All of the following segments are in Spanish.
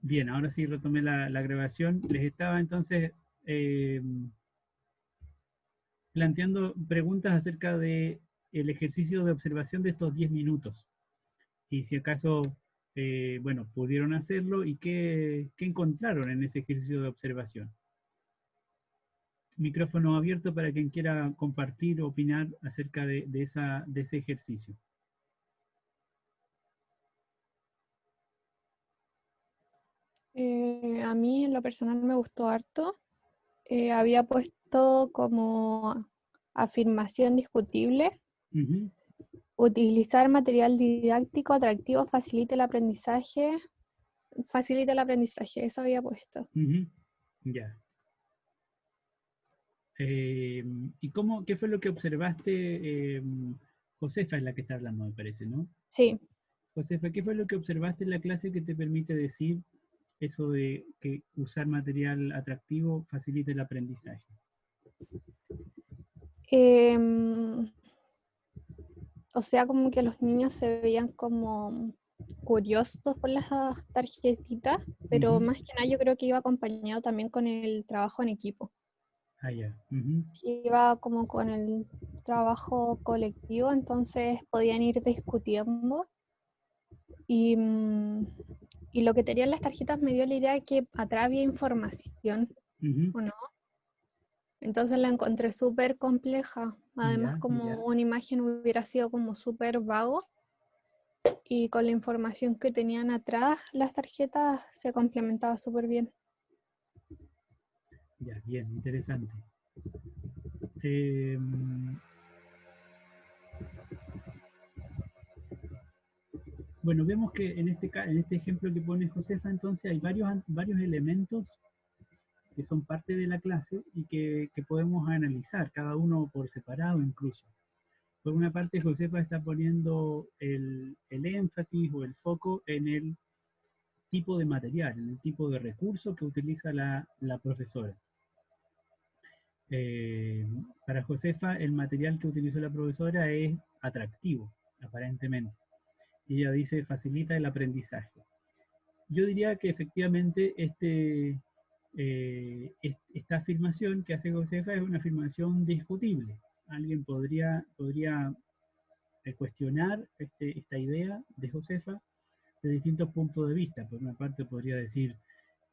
Bien, ahora sí retomé la grabación. Les estaba entonces eh, planteando preguntas acerca de el ejercicio de observación de estos 10 minutos. Y si acaso, bueno, pudieron hacerlo y qué encontraron en ese ejercicio de observación. Micrófono abierto para quien quiera compartir o opinar acerca de ese ejercicio. A mí en lo personal me gustó harto. Había puesto como afirmación discutible: Ujú. utilizar material didáctico atractivo facilita el aprendizaje, eso había puesto. Ujú. Ya. ¿Y qué fue lo que observaste? Josefa es la que está hablando, me parece, ¿no? Sí, Josefa, ¿qué fue lo que observaste en la clase que te permite decir eso de que usar material atractivo facilita el aprendizaje? em, o sea, como que los niños se veían como curiosos por las tarjetitas, pero Ujú. más que nada yo creo que iba acompañado también con el trabajo en equipo. Ah, ya. Ujú. Iba como con el trabajo colectivo, entonces podían ir discutiendo y, y lo que tenían las tarjetas me dio la idea de que atrás había información, Ujú. ¿o no? Entonces la encontré súper compleja, además Ya, como ya. una imagen hubiera sido como súper vago y con la información que tenían atrás las tarjetas se complementaba súper bien. Ya, bien, interesante. Eh, bueno, vemos que en este ejemplo que pone Josefa, entonces hay varios elementos que son parte de la clase y que podemos analizar, cada uno por separado incluso. Por una parte, Josefa está poniendo el énfasis o el foco en el tipo de material, en el tipo de recurso que utiliza la profesora. Eh, para Josefa, el material que utilizó la profesora es atractivo, aparentemente. Y ella dice facilita el aprendizaje. Yo diría que efectivamente esta afirmación que hace Josefa es una afirmación discutible. Alguien podría cuestionar esta idea de Josefa de distintos puntos de vista. Por una parte podría decir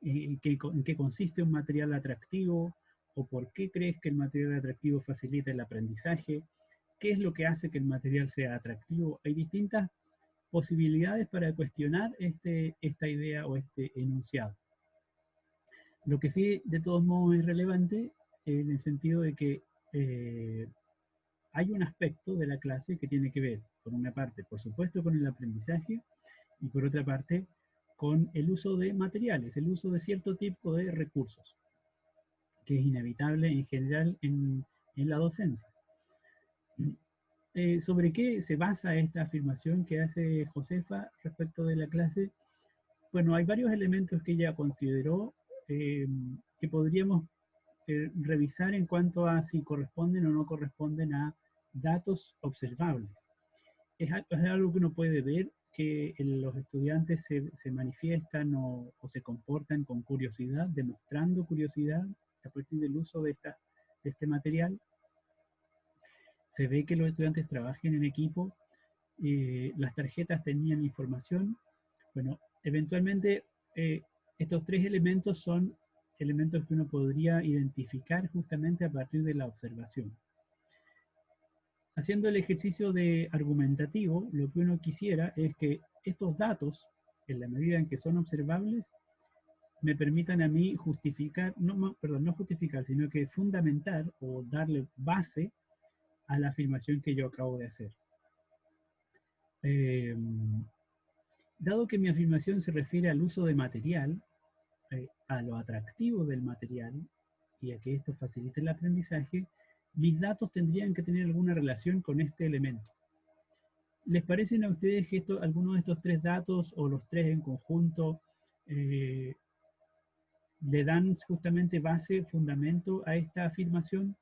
en qué consiste un material atractivo o por qué crees que el material atractivo facilita el aprendizaje, qué es lo que hace que el material sea atractivo. Hay distintas posibilidades para cuestionar esta idea o este enunciado. Lo que sí, de todos modos, es relevante en el sentido de que eh, hay un aspecto de la clase que tiene que ver, por una parte, por supuesto, con el aprendizaje y por otra parte, con el uso de materiales, el uso de cierto tipo de recursos, que es inevitable en general en la docencia. ¿Sobre qué se basa esta afirmación que hace Josefa respecto de la clase? Bueno, hay varios elementos que ella consideró eh, que podríamos revisar en cuanto a si corresponden o no corresponden a datos observables. Es algo que uno puede ver que los estudiantes se manifiestan o se comportan con curiosidad, demostrando curiosidad a partir del uso de este material. Se ve que los estudiantes trabajan en equipo, las tarjetas tenían información. Bueno, eventualmente estos tres elementos son elementos que uno podría identificar justamente a partir de la observación. Haciendo el ejercicio de argumentativo, lo que uno quisiera es que estos datos, en la medida en que son observables, me permitan a mí justificar, perdón, no justificar, sino que fundamentar o darle base a la afirmación que yo acabo de hacer. Eh, Dado que mi afirmación se refiere al uso de material, a lo atractivo del material y a que esto facilite el aprendizaje, mis datos tendrían que tener alguna relación con este elemento. ¿Les parecen a ustedes que alguno de estos tres datos o los tres en conjunto eh, le dan justamente base, fundamento a esta afirmación?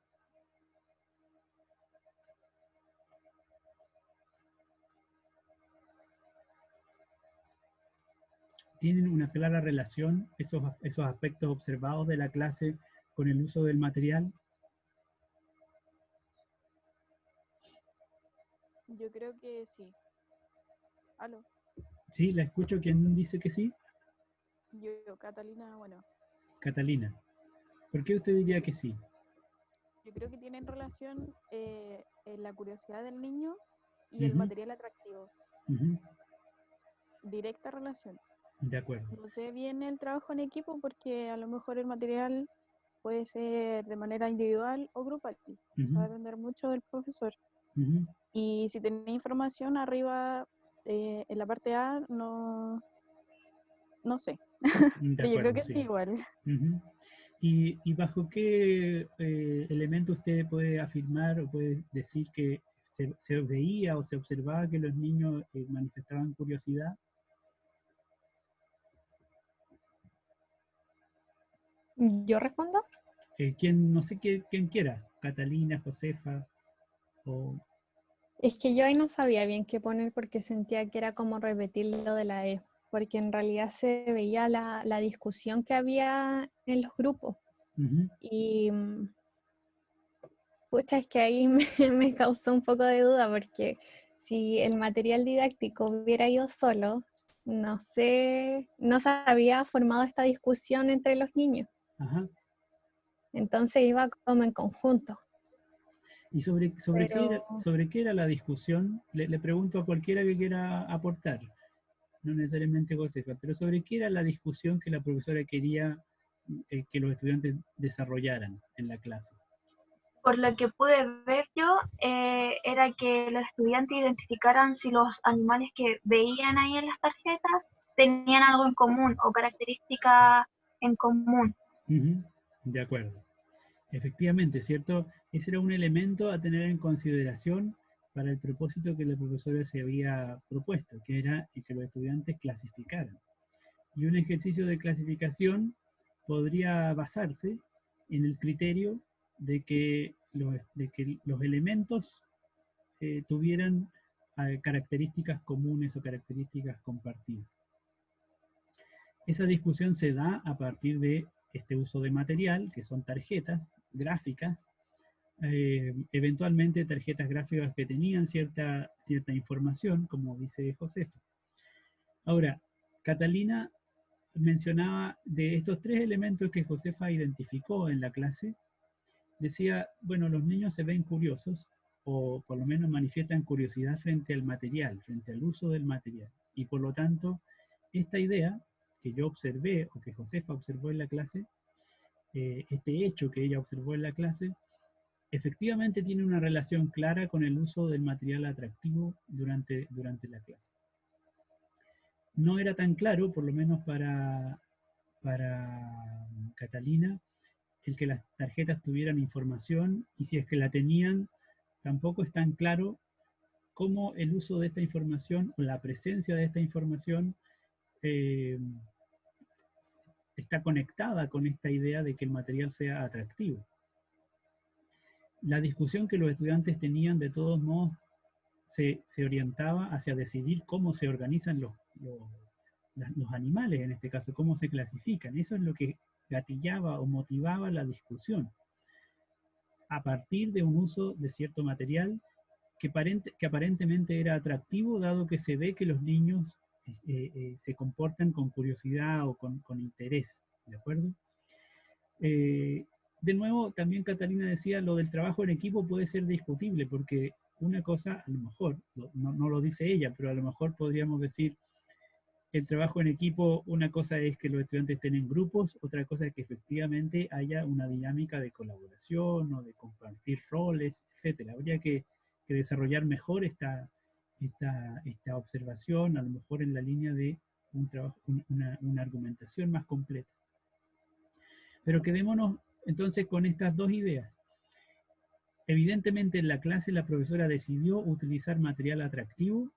tienen una clara relación esos aspectos observados de la clase con el uso del material? Yo creo que sí. Aló. ¿Sí? ¿La escucho? ¿Quién dice que sí? Yo, Catalina, bueno, Catalina. ¿Por qué usted diría que sí? yo creo que tienen relación en la curiosidad del niño y el Ujú, material atractivo. ujú, Directa relación. de acuerdo. No sé bien el trabajo en equipo porque a lo mejor el material puede ser de manera individual o grupal. Eso va Ujú, a depender mucho del profesor. ujú, Y si tenés información arriba en la parte A, no sé. de Pero yo creo acuerdo, que sí sí. igual. Ujú. ¿Y bajo qué elemento usted puede afirmar o puede decir que se veía o se observaba que los niños manifestaban curiosidad? ¿Yo respondo? No sé quién quiera, Catalina, Josefa, o... Es que yo ahí no sabía bien qué poner porque sentía que era como repetir lo de la E, porque en realidad se veía la discusión que había en los grupos. Ujú, Y pucha, es que ahí me causó un poco de duda porque si el material didáctico hubiera ido solo, no sé, no se había formado esta discusión entre los niños. ajá. Entonces iba como en conjunto. ¿Y Pero sobre qué era la discusión? Le pregunto a cualquiera que quiera aportar, no necesariamente Josefa, pero sobre qué era la discusión que la profesora quería que los estudiantes desarrollaran en la clase. Por lo que pude ver yo, era que los estudiantes identificaran si los animales que veían ahí en las tarjetas tenían algo en común o características en común. Ujú, de acuerdo. Efectivamente, ¿cierto? Ese era un elemento a tener en consideración para el propósito que la profesora se había propuesto, que era que los estudiantes clasificaran. Y un ejercicio de clasificación podría basarse en el criterio de que los elementos tuvieran características comunes o características compartidas. Esa discusión se da a partir de este uso de material, que son tarjetas gráficas, eventualmente tarjetas gráficas que tenían cierta información, como dice Josefa. Ahora, Catalina mencionaba de estos tres elementos que Josefa identificó en la clase, decía, bueno, los niños se ven curiosos o por lo menos manifiestan curiosidad frente al material, frente al uso del material. Y por lo tanto, esta idea que yo observé o que Josefa observó en la clase, este hecho que ella observó en la clase, efectivamente tiene una relación clara con el uso del material atractivo durante la clase. No era tan claro, por lo menos para Catalina, el que las tarjetas tuvieran información y si es que la tenían, tampoco es tan claro cómo el uso de esta información o la presencia de esta información eh, está conectada con esta idea de que el material sea atractivo. La discusión que los estudiantes tenían de todos modos se orientaba hacia decidir cómo se organizan los animales, en este caso, cómo se clasifican. Eso es lo que gatillaba o motivaba la discusión a partir de un uso de cierto material que aparentemente era atractivo, dado que se ve que los niños se comportan con curiosidad o con interés, ¿de acuerdo? De nuevo, también Catalina decía, lo del trabajo en equipo puede ser discutible, porque una cosa, a lo mejor, no lo dice ella, pero a lo mejor podríamos decir, el trabajo en equipo, una cosa es que los estudiantes estén en grupos, otra cosa es que efectivamente haya una dinámica de colaboración o de compartir roles, etcétera. Habría que desarrollar mejor esta observación, a lo mejor en la línea de un trabajo, una argumentación más completa. Pero quedémonos entonces con estas dos ideas. Evidentemente en la clase la profesora decidió utilizar material atractivo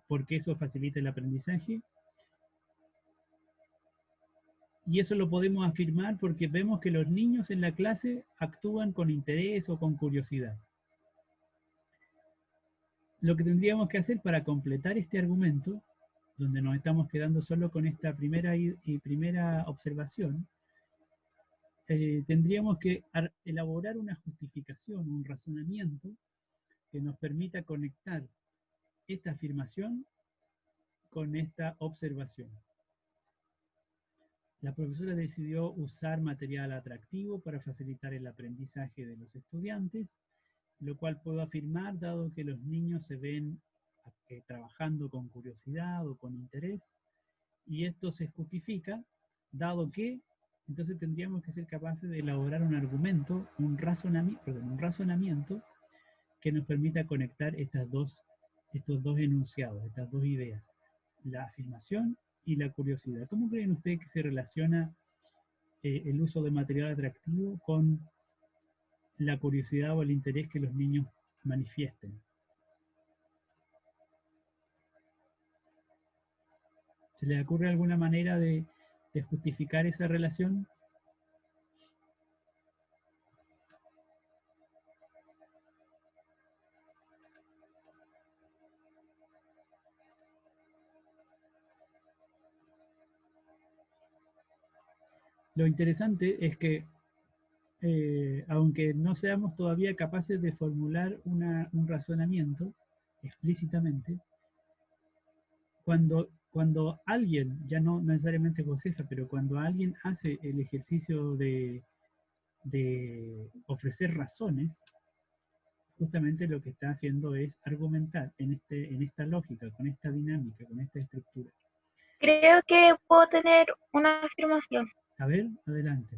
porque eso facilita el aprendizaje. Y eso lo podemos afirmar porque vemos que los niños en la clase actúan con interés o con curiosidad. Lo que tendríamos que hacer para completar este argumento donde nos estamos quedando solo con esta primera observación, tendríamos que elaborar una justificación, un razonamiento que nos permita conectar esta afirmación con esta observación. La profesora decidió usar material atractivo para facilitar el aprendizaje de los estudiantes, lo cual puedo afirmar dado que los niños se ven trabajando con curiosidad o con interés, y esto se justifica dado que, entonces tendríamos que ser capaces de elaborar un argumento, un razonamiento que nos permita conectar estos dos enunciados, estas dos ideas, la afirmación y la curiosidad. ¿Cómo creen ustedes que se relaciona el uso de material atractivo con la curiosidad o el interés que los niños manifiesten? ¿Se les ocurre alguna manera de justificar esa relación? Lo interesante es que, aunque no seamos todavía capaces de formular un razonamiento explícitamente, cuando alguien, ya no necesariamente Josefa, pero cuando alguien hace el ejercicio de ofrecer razones, justamente lo que está haciendo es argumentar en esta lógica, con esta dinámica, con esta estructura. Creo que puedo tener una afirmación. A ver, adelante.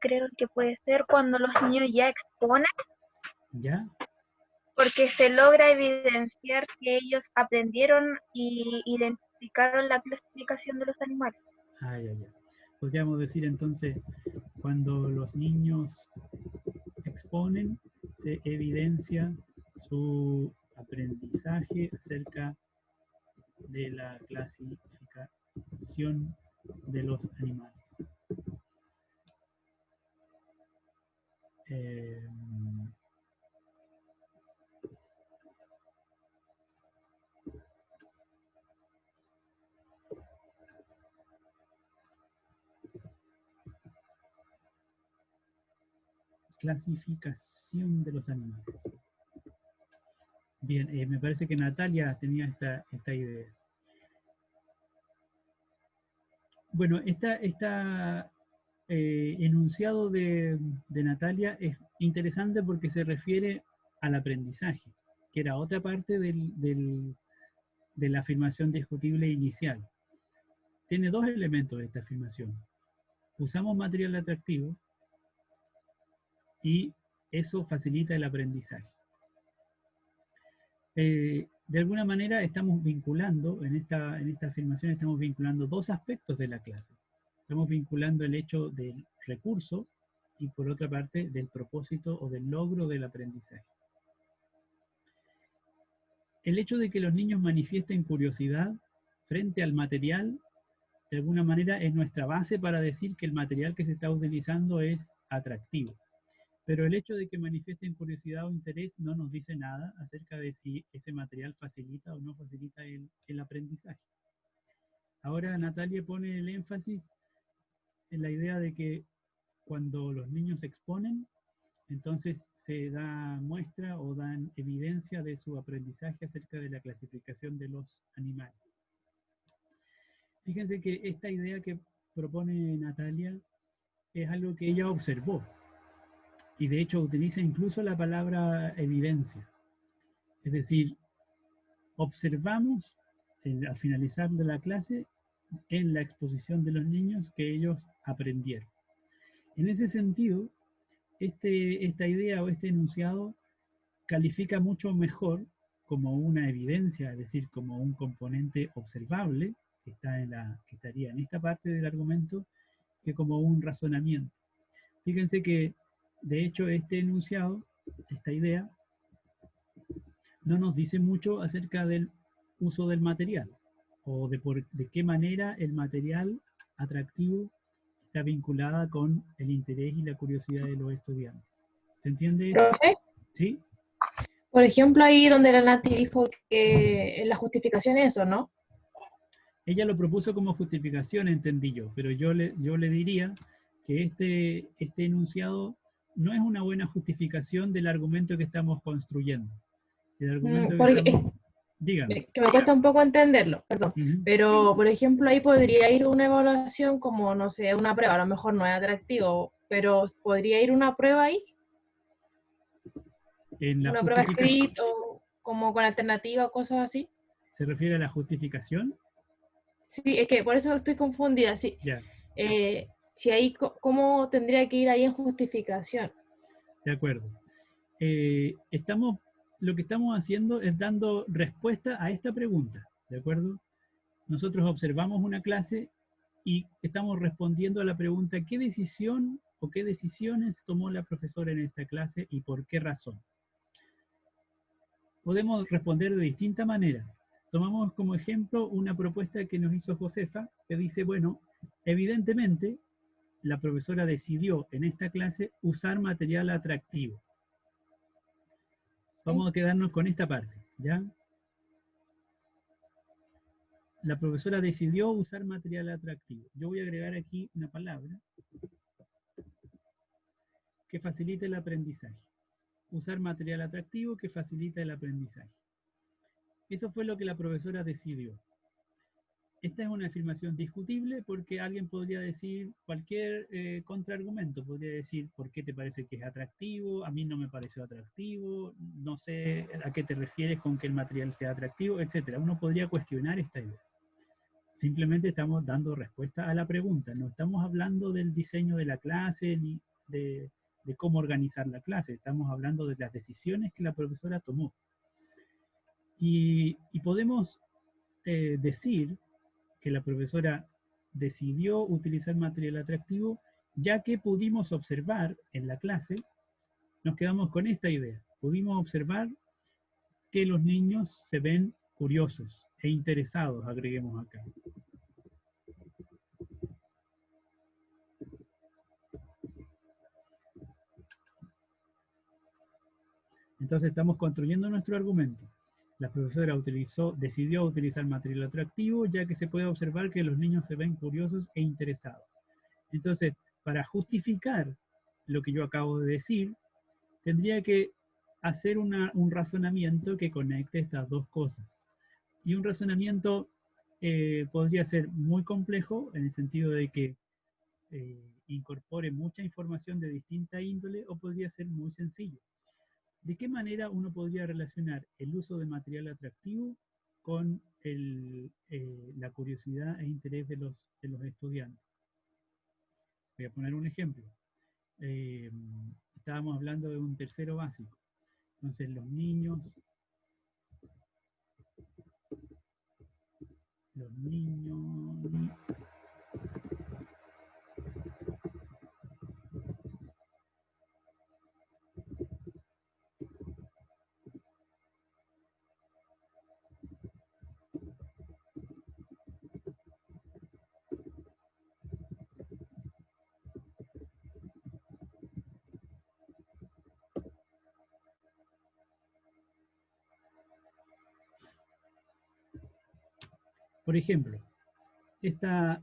Creo que puede ser cuando los niños ya exponen. ¿Ya? Porque se logra evidenciar que ellos aprendieron y identificaron la clasificación de los animales. Ah, ya. Podríamos decir entonces, cuando los niños exponen, se evidencia su aprendizaje acerca de la clasificación de los animales. Clasificación de los animales. Bien, me parece que Natalia tenía esta idea. Bueno, enunciado de Natalia es interesante porque se refiere al aprendizaje, que era otra parte de la afirmación discutible inicial. Tiene dos elementos esta afirmación. Usamos material atractivo y eso facilita el aprendizaje. De alguna manera estamos vinculando, en esta afirmación estamos vinculando dos aspectos de la clase. Estamos vinculando el hecho del recurso y por otra parte del propósito o del logro del aprendizaje. El hecho de que los niños manifiesten curiosidad frente al material, de alguna manera es nuestra base para decir que el material que se está utilizando es atractivo. Pero el hecho de que manifiesten curiosidad o interés no nos dice nada acerca de si ese material facilita o no facilita el aprendizaje. Ahora Natalia pone el énfasis en la idea de que cuando los niños exponen, entonces se da muestra o dan evidencia de su aprendizaje acerca de la clasificación de los animales. Fíjense que esta idea que propone Natalia es algo que ella observó. Y de hecho utiliza incluso la palabra evidencia. Es decir, observamos al finalizar de la clase en la exposición de los niños que ellos aprendieron. En ese sentido, esta idea o este enunciado califica mucho mejor como una evidencia, es decir, como un componente observable que estaría en esta parte del argumento, que como un razonamiento. Fíjense que de hecho, este enunciado, esta idea, no nos dice mucho acerca del uso del material o de qué manera el material atractivo está vinculada con el interés y la curiosidad de los estudiantes. ¿Se entiende eso? ¿Profe? ¿Sí? por ejemplo, ahí donde la Nati dijo que en la justificación eso, ¿no? Ella lo propuso como justificación, entendí yo, pero yo le diría que este enunciado no es una buena justificación del argumento que estamos construyendo. El argumento que Porque estamos... Dígame. que me cuesta un poco entenderlo, perdón. Ujú. Pero, por ejemplo, ahí podría ir una evaluación como, no sé, una prueba, a lo mejor no es atractivo, pero podría ir una prueba ahí, En la una prueba justificación, escrita o como con alternativa o cosas así. ¿se refiere a la justificación? Sí, es que por eso estoy confundida, sí. Ya, Si ahí, ¿cómo tendría que ir ahí en justificación? de acuerdo. Lo que estamos haciendo es dando respuesta a esta pregunta, ¿de acuerdo? Nosotros observamos una clase y estamos respondiendo a la pregunta ¿qué decisión o qué decisiones tomó la profesora en esta clase y por qué razón? Podemos responder de distinta manera. Tomamos como ejemplo una propuesta que nos hizo Josefa, que dice, bueno, evidentemente la profesora decidió en esta clase usar material atractivo. Vamos a quedarnos con esta parte, ¿ya? La profesora decidió usar material atractivo. Yo voy a agregar aquí una palabra que facilite el aprendizaje. Usar material atractivo que facilita el aprendizaje. Eso fue lo que la profesora decidió. Esta es una afirmación discutible porque alguien podría decir cualquier contraargumento. Podría decir, ¿por qué te parece que es atractivo? A mí no me pareció atractivo. No sé a qué te refieres con que el material sea atractivo, etc. Uno podría cuestionar esta idea. Simplemente estamos dando respuesta a la pregunta. No estamos hablando del diseño de la clase ni de cómo organizar la clase. Estamos hablando de las decisiones que la profesora tomó. Y podemos decir que la profesora decidió utilizar material atractivo, ya que pudimos observar en la clase, nos quedamos con esta idea, pudimos observar que los niños se ven curiosos e interesados, agreguemos acá. Entonces estamos construyendo nuestro argumento. La profesora decidió utilizar material atractivo, ya que se puede observar que los niños se ven curiosos e interesados. Entonces, para justificar lo que yo acabo de decir, tendría que hacer un razonamiento que conecte estas dos cosas. Y un razonamiento podría ser muy complejo, en el sentido de que incorpore mucha información de distinta índole, o podría ser muy sencillo. ¿De qué manera uno podría relacionar el uso de material atractivo con la curiosidad e interés de los estudiantes? Voy a poner un ejemplo. Estábamos hablando de un tercero básico. Entonces los niños por ejemplo, esta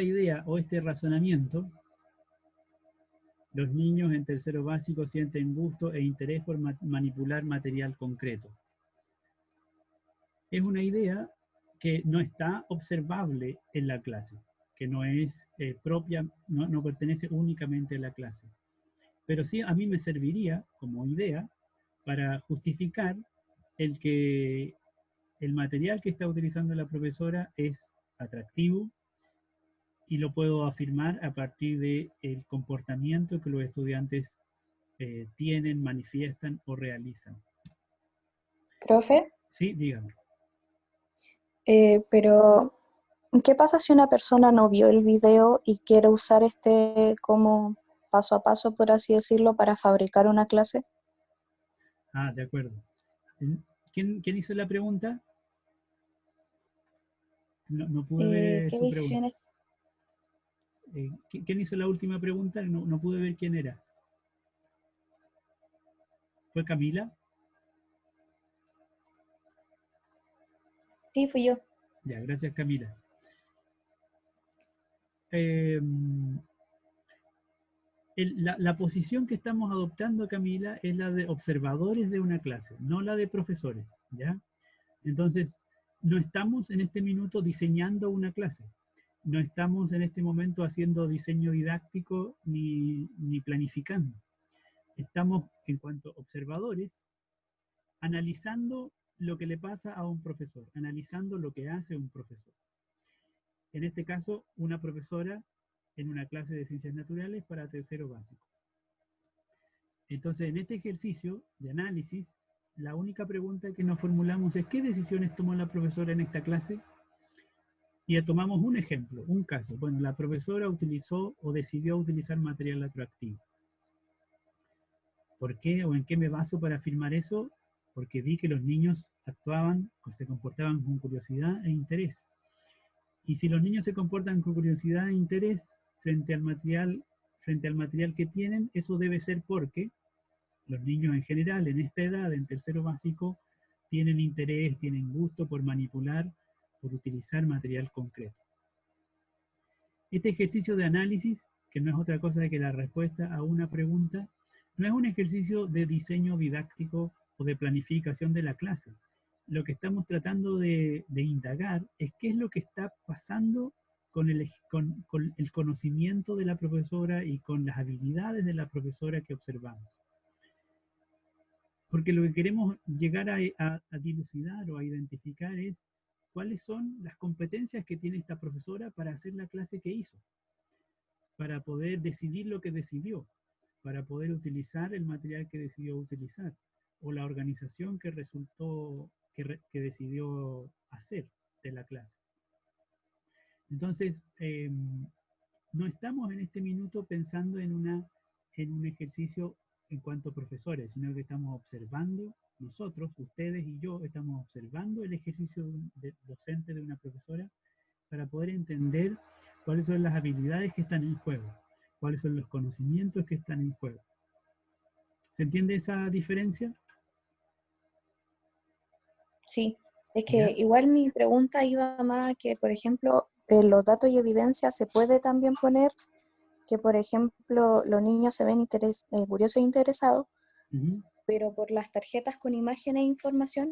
idea o este razonamiento, los niños en tercero básico sienten gusto e interés por manipular material concreto. Es una idea que no está observable en la clase, que no es propia, no pertenece únicamente a la clase. Pero sí a mí me serviría como idea para justificar el que el material que está utilizando la profesora es atractivo, y lo puedo afirmar a partir del comportamiento que los estudiantes tienen, manifiestan o realizan. Profe, Sí, dígame. pero ¿qué pasa si una persona no vio el video y quiere usar como paso a paso, por así decirlo, para fabricar una clase? Ah, de acuerdo. ¿Quién hizo la pregunta? No pude ver ¿Qué su pregunta. decisiones? ¿Quién hizo la última pregunta? No pude ver quién era. ¿Fue Camila? Sí, fui yo. Ya, gracias Camila. La posición que estamos adoptando, Camila, es la de observadores de una clase, no la de profesores, ¿ya? Entonces, no estamos en este minuto diseñando una clase, no estamos en este momento haciendo diseño didáctico ni planificando. Estamos, en cuanto a observadores, analizando lo que le pasa a un profesor, analizando lo que hace un profesor. En este caso, una profesora en una clase de ciencias naturales para tercero básico. Entonces, en este ejercicio de análisis, la única pregunta que nos formulamos es ¿qué decisiones tomó la profesora en esta clase? Y tomamos un ejemplo, un caso. Bueno, la profesora utilizó o decidió utilizar material atractivo. ¿Por qué o en qué me baso para afirmar eso? Porque vi que los niños actuaban o se comportaban con curiosidad e interés. Y si los niños se comportan con curiosidad e interés frente al material que tienen, eso debe ser porque los niños en general, en esta edad, en tercero básico, tienen interés, tienen gusto por manipular, por utilizar material concreto. Este ejercicio de análisis, que no es otra cosa que la respuesta a una pregunta, no es un ejercicio de diseño didáctico o de planificación de la clase. Lo que estamos tratando de indagar es qué es lo que está pasando con el conocimiento de la profesora y con las habilidades de la profesora que observamos. Porque lo que queremos llegar a dilucidar o a identificar es cuáles son las competencias que tiene esta profesora para hacer la clase que hizo, para poder decidir lo que decidió, para poder utilizar el material que decidió utilizar, o la organización que resultó, que decidió hacer de la clase. Entonces, no estamos en este minuto pensando en un ejercicio en cuanto a profesores, sino que estamos observando, nosotros, ustedes y yo, estamos observando el ejercicio docente de una profesora para poder entender cuáles son las habilidades que están en juego, cuáles son los conocimientos que están en juego. ¿Se entiende esa diferencia? Sí, es que ¿Ya? igual mi pregunta iba más a que, por ejemplo, de los datos y evidencia se puede también poner que, por ejemplo, los niños se ven curiosos e interesados, pero por las tarjetas con imágenes e información,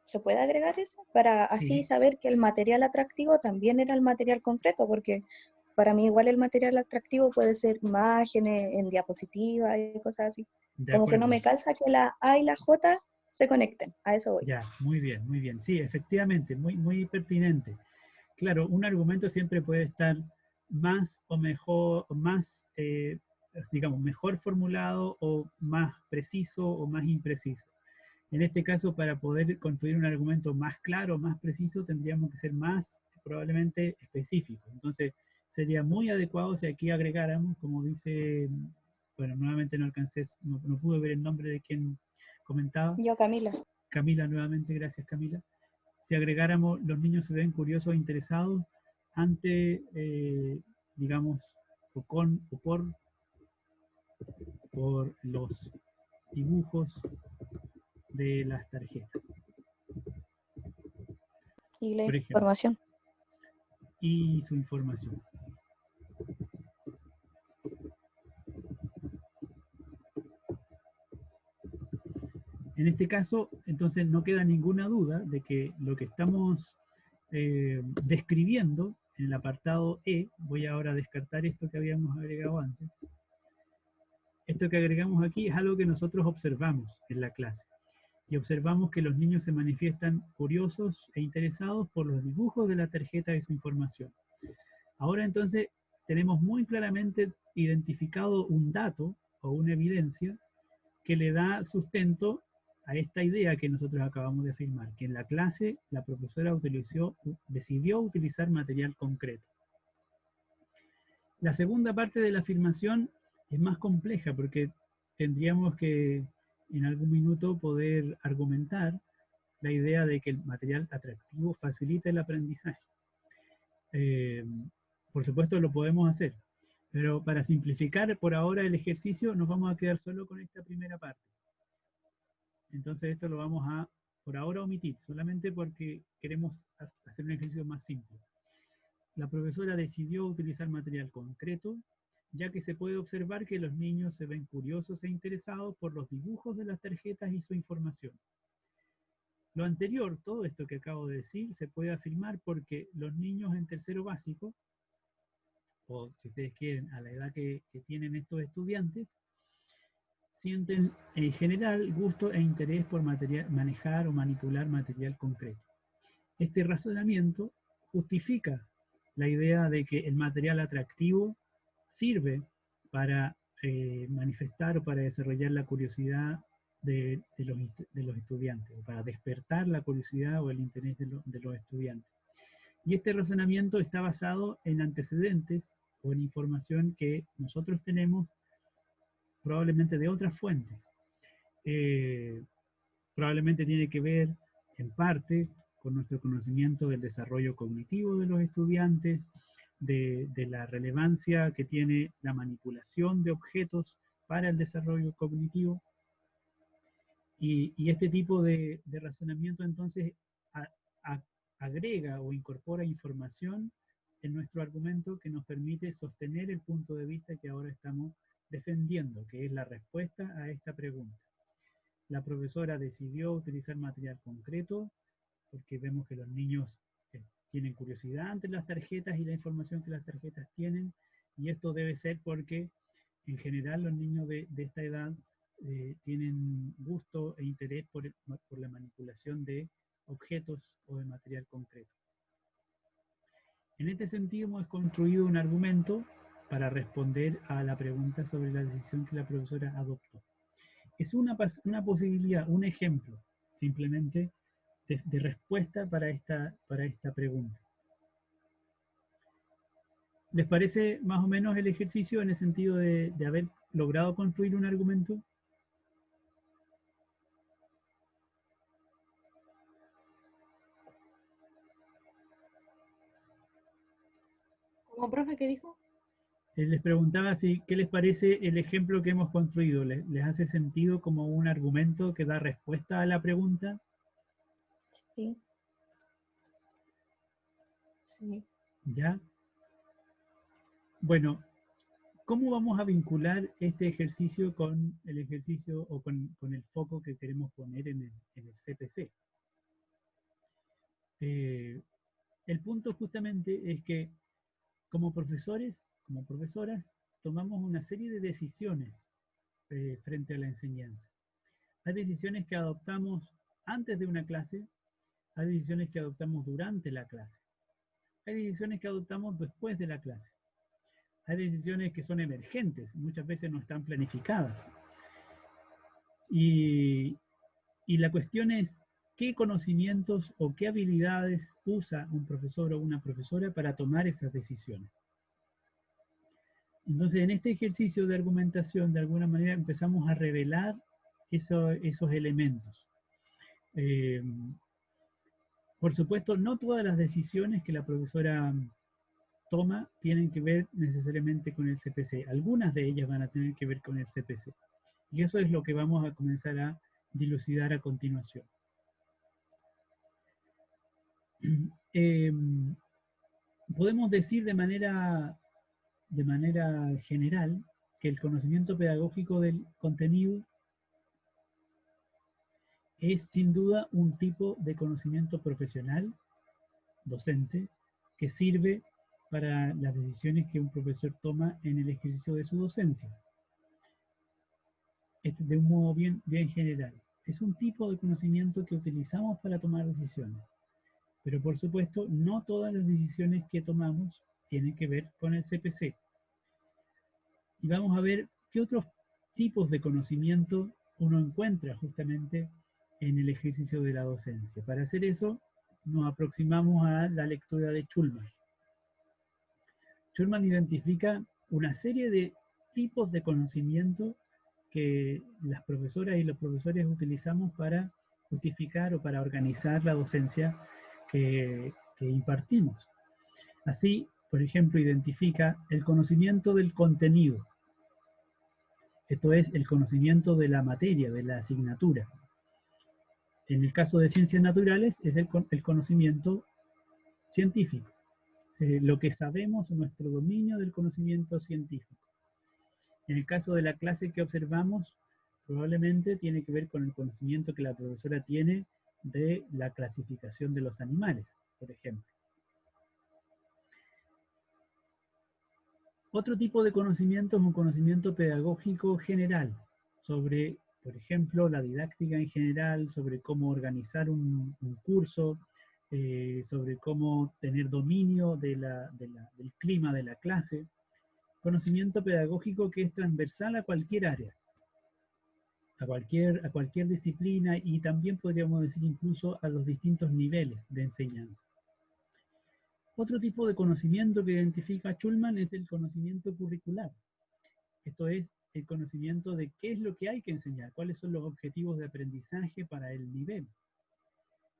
¿se puede agregar eso? Para así Sí. saber que el material atractivo también era el material concreto, porque para mí igual el material atractivo puede ser imágenes en diapositivas y cosas así. De Como que no acuerdo. me calza que la A y la J se conecten, a eso voy. Ya, muy bien, muy bien. Sí, efectivamente, muy, muy pertinente. Claro, un argumento siempre puede estar más o mejor, más, digamos, mejor formulado o más preciso o más impreciso. En este caso, para poder construir un argumento más claro, más preciso, tendríamos que ser más probablemente específicos. Entonces, sería muy adecuado si aquí agregáramos, como dice, bueno, nuevamente no alcancé, no pude ver el nombre de quien comentaba. Yo, Camila. Camila, nuevamente, gracias Camila. Si agregáramos, los niños se ven curiosos e interesados ante, digamos, o con o por los dibujos de las tarjetas. Y la Por ejemplo, información. y su información. En este caso, entonces no queda ninguna duda de que lo que estamos describiendo en el apartado E, voy ahora a descartar esto que habíamos agregado antes. Esto que agregamos aquí es algo que nosotros observamos en la clase. Y observamos que los niños se manifiestan curiosos e interesados por los dibujos de la tarjeta y su información. Ahora entonces tenemos muy claramente identificado un dato o una evidencia que le da sustento a esta idea que nosotros acabamos de afirmar, que en la clase la profesora decidió utilizar material concreto. La segunda parte de la afirmación es más compleja porque tendríamos que en algún minuto poder argumentar la idea de que el material atractivo facilita el aprendizaje. Por supuesto lo podemos hacer, pero para simplificar por ahora el ejercicio nos vamos a quedar solo con esta primera parte. Entonces esto lo vamos a por ahora omitir, solamente porque queremos hacer un ejercicio más simple. La profesora decidió utilizar material concreto, ya que se puede observar que los niños se ven curiosos e interesados por los dibujos de las tarjetas y su información. Lo anterior, todo esto que acabo de decir, se puede afirmar porque los niños en tercero básico, o si ustedes quieren, a la edad que tienen estos estudiantes, sienten en general gusto e interés por manejar o manipular material concreto. Este razonamiento justifica la idea de que el material atractivo sirve para manifestar o para desarrollar la curiosidad de los estudiantes, o para despertar la curiosidad o el interés de los estudiantes. Y este razonamiento está basado en antecedentes o en información que nosotros tenemos probablemente de otras fuentes. Probablemente tiene que ver en parte con nuestro conocimiento del desarrollo cognitivo de los estudiantes, de la relevancia que tiene la manipulación de objetos para el desarrollo cognitivo. Y este tipo de razonamiento entonces agrega o incorpora información en nuestro argumento que nos permite sostener el punto de vista que ahora estamos defendiendo, que es la respuesta a esta pregunta. La profesora decidió utilizar material concreto porque vemos que los niños tienen curiosidad ante las tarjetas y la información que las tarjetas tienen, y esto debe ser porque en general los niños de esta edad tienen gusto e interés por la manipulación de objetos o de material concreto. En este sentido hemos construido un argumento para responder a la pregunta sobre la decisión que la profesora adoptó. Es una posibilidad, un ejemplo, simplemente, de respuesta para esta pregunta. ¿Les parece más o menos el ejercicio en el sentido de haber logrado construir un argumento? ¿Cómo, profe, qué dijo? Les preguntaba qué les parece el ejemplo que hemos construido. ¿Les hace sentido como un argumento que da respuesta a la pregunta? Sí. Sí. ¿Ya? Bueno, ¿cómo vamos a vincular este ejercicio con el ejercicio o con el foco que queremos poner en el CPC? El punto justamente es que como profesores, como profesoras, tomamos una serie de decisiones frente a la enseñanza. Hay decisiones que adoptamos antes de una clase, hay decisiones que adoptamos durante la clase, hay decisiones que adoptamos después de la clase, hay decisiones que son emergentes, muchas veces no están planificadas. Y la cuestión es, ¿qué conocimientos o qué habilidades usa un profesor o una profesora para tomar esas decisiones? Entonces, en este ejercicio de argumentación, de alguna manera, empezamos a revelar esos elementos. Por supuesto, no todas las decisiones que la profesora toma tienen que ver necesariamente con el CPC. Algunas de ellas van a tener que ver con el CPC. Y eso es lo que vamos a comenzar a dilucidar a continuación. Podemos decir de manera general que el conocimiento pedagógico del contenido es sin duda un tipo de conocimiento profesional, docente, que sirve para las decisiones que un profesor toma en el ejercicio de su docencia. De un modo bien general. Es un tipo de conocimiento que utilizamos para tomar decisiones. Pero por supuesto, no todas las decisiones que tomamos tienen que ver con el CPC. Y vamos a ver qué otros tipos de conocimiento uno encuentra justamente en el ejercicio de la docencia. Para hacer eso, nos aproximamos a la lectura de Schulman. Schulman identifica una serie de tipos de conocimiento que las profesoras y los profesores utilizamos para justificar o para organizar la docencia que impartimos. Así, por ejemplo, identifica el conocimiento del contenido. Esto es el conocimiento de la materia, de la asignatura. En el caso de ciencias naturales es el conocimiento científico, lo que sabemos, nuestro dominio del conocimiento científico. En el caso de la clase que observamos, probablemente tiene que ver con el conocimiento que la profesora tiene de la clasificación de los animales, por ejemplo. Otro tipo de conocimiento es un conocimiento pedagógico general sobre, por ejemplo, la didáctica en general, sobre cómo organizar un curso, sobre cómo tener dominio del clima de la clase. Conocimiento pedagógico que es transversal a cualquier área, a cualquier disciplina y también podríamos decir incluso a los distintos niveles de enseñanza. Otro tipo de conocimiento que identifica Schulman es el conocimiento curricular. Esto es el conocimiento de qué es lo que hay que enseñar, cuáles son los objetivos de aprendizaje para el nivel.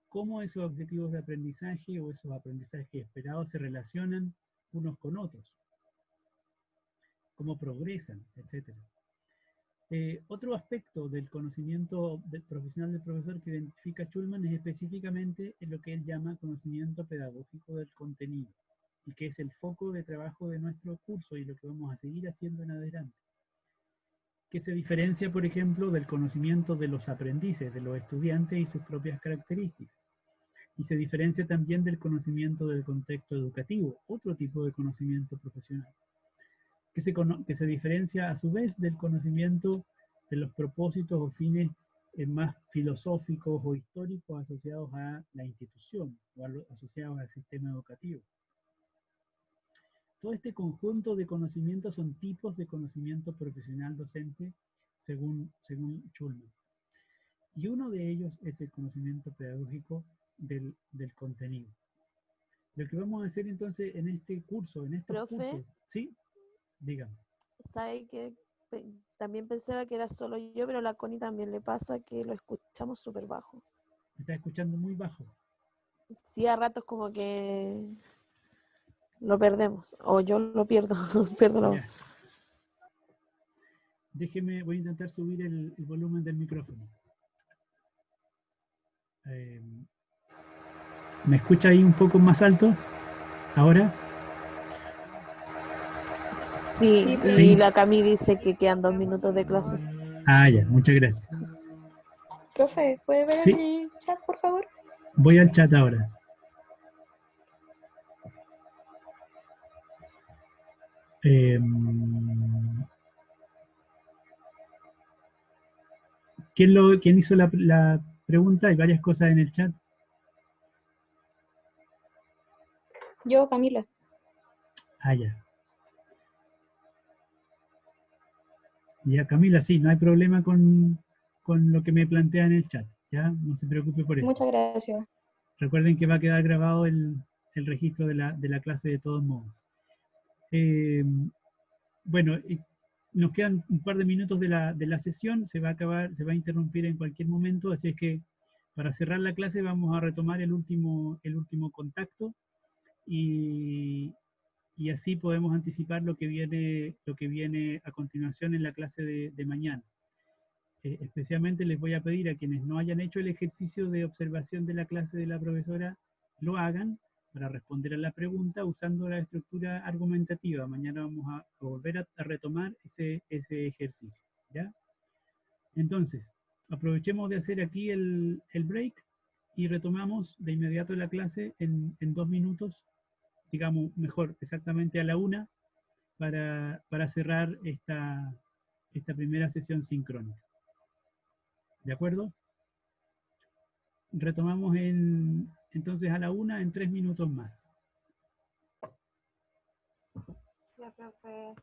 Cómo esos objetivos de aprendizaje o esos aprendizajes esperados se relacionan unos con otros. Cómo progresan, etc. Otro aspecto del conocimiento profesional del profesor que identifica Schulman es específicamente en lo que él llama conocimiento pedagógico del contenido, y que es el foco de trabajo de nuestro curso y lo que vamos a seguir haciendo en adelante. Que se diferencia, por ejemplo, del conocimiento de los aprendices, de los estudiantes y sus propias características. Y se diferencia también del conocimiento del contexto educativo, otro tipo de conocimiento profesional. Que se diferencia a su vez del conocimiento de los propósitos o fines más filosóficos o históricos asociados a la institución o asociados al sistema educativo. Todo este conjunto de conocimientos son tipos de conocimiento profesional docente según Schulman. Y uno de ellos es el conocimiento pedagógico del contenido. Lo que vamos a hacer entonces en este curso, Profe, ¿sí? Dígame. ¿sabe que también pensaba que era solo yo, pero a la Connie también le pasa que lo escuchamos súper bajo? ¿Me está escuchando muy bajo? Sí, a ratos como que lo perdemos, o yo lo pierdo, pierdo la voz. Ya. Déjeme, voy a intentar subir el volumen del micrófono. ¿Me escucha ahí un poco más alto? ¿Ahora? Sí, Sí. y la Cami dice que quedan 2 minutos de clase. Ah, ya, muchas gracias. Profe, ¿puede ver Sí. el chat, por favor? Voy al chat ahora. ¿Quién hizo la pregunta? Hay varias cosas en el chat. Yo, Camila. Ah, ya. Ya, Camila, sí, no hay problema con lo que me plantea en el chat. Ya, no se preocupe por eso. Muchas gracias. Recuerden que va a quedar grabado el registro de la clase de todos modos. Bueno, nos quedan un par de minutos de la sesión, se va a acabar, se va a interrumpir en cualquier momento, así es que para cerrar la clase vamos a retomar el último contacto y así podemos anticipar lo que viene a continuación en la clase de mañana. Especialmente les voy a pedir a quienes no hayan hecho el ejercicio de observación de la clase de la profesora, lo hagan para responder a la pregunta usando la estructura argumentativa. Mañana vamos a volver a retomar ese ejercicio, ¿ya? Entonces, aprovechemos de hacer aquí el break y retomamos de inmediato la clase en 2 minutos, digamos mejor, exactamente a la 1, para cerrar esta primera sesión sincrónica. ¿De acuerdo? Retomamos entonces a la 1 en 3 minutos más. Ya, profe.